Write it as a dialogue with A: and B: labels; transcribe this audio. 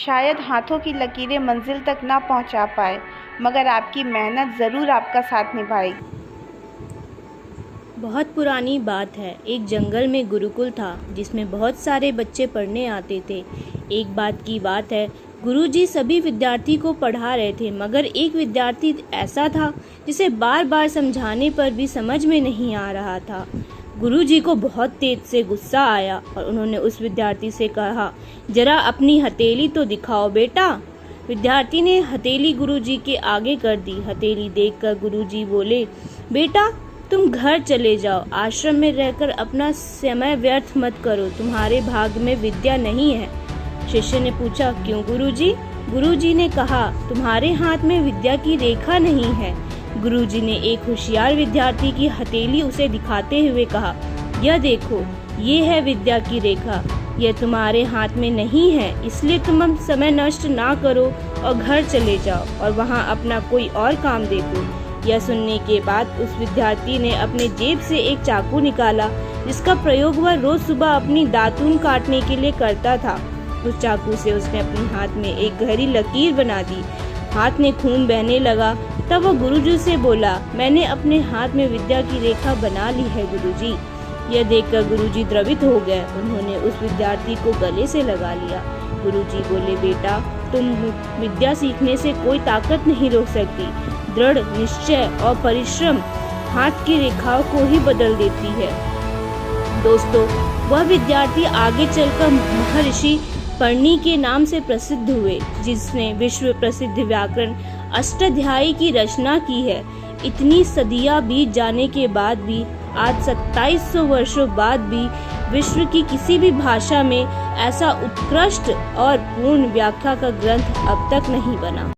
A: शायद हाथों की लकीरें मंजिल तक ना पहुंचा पाए, मगर आपकी मेहनत ज़रूर आपका साथ निभाएगी।
B: बहुत पुरानी बात है। एक जंगल में गुरुकुल था जिसमें बहुत सारे बच्चे पढ़ने आते थे। एक बात की बात है, गुरुजी सभी विद्यार्थी को पढ़ा रहे थे, मगर एक विद्यार्थी ऐसा था जिसे बार बार समझाने पर भी समझ में नहीं आ रहा था। गुरुजी को बहुत तेज से गुस्सा आया और उन्होंने उस विद्यार्थी से कहा, जरा अपनी हथेली तो दिखाओ बेटा। विद्यार्थी ने हथेली गुरुजी के आगे कर दी। हथेली देखकर गुरुजी बोले, बेटा तुम घर चले जाओ, आश्रम में रहकर अपना समय व्यर्थ मत करो, तुम्हारे भाग्य में विद्या नहीं है। शिष्य ने पूछा, क्यों गुरुजी? गुरुजी ने कहा, तुम्हारे हाथ में विद्या की रेखा नहीं है। गुरुजी ने एक होशियार विद्यार्थी की हथेली उसे दिखाते हुए कहा, यह देखो, ये है विद्या की रेखा, यह तुम्हारे हाथ में नहीं है, इसलिए तुम समय नष्ट ना करो और घर चले जाओ और वहाँ अपना कोई और काम देखो। यह सुनने के बाद उस विद्यार्थी ने अपने जेब से एक चाकू निकाला, जिसका प्रयोग वह रोज सुबह अपनी दातून काटने के लिए करता था। उस चाकू से उसने अपने हाथ में एक गहरी लकीर बना दी। हाथ में खून बहने लगा। तब वह गुरुजी से बोला, मैंने अपने हाथ में विद्या की रेखा बना ली है गुरुजी। यह देखकर गुरुजी द्रवित हो गए। उन्होंने उस विद्यार्थी को गले से लगा लिया। गुरुजी बोले, बेटा तुम विद्या सीखने से कोई ताकत नहीं रोक सकती। दृढ़ निश्चय और परिश्रम हाथ की रेखाओं को ही बदल देती है। दोस्तों, वह विद्यार्थी आगे चलकर महर्षि पणि के नाम से प्रसिद्ध हुए, जिसने विश्व प्रसिद्ध व्याकरण अष्टाध्यायी की रचना की है। इतनी सदियां बीत जाने के बाद भी आज 2700 वर्षों बाद भी विश्व की किसी भी भाषा में ऐसा उत्कृष्ट और पूर्ण व्याख्या का ग्रंथ अब तक नहीं बना।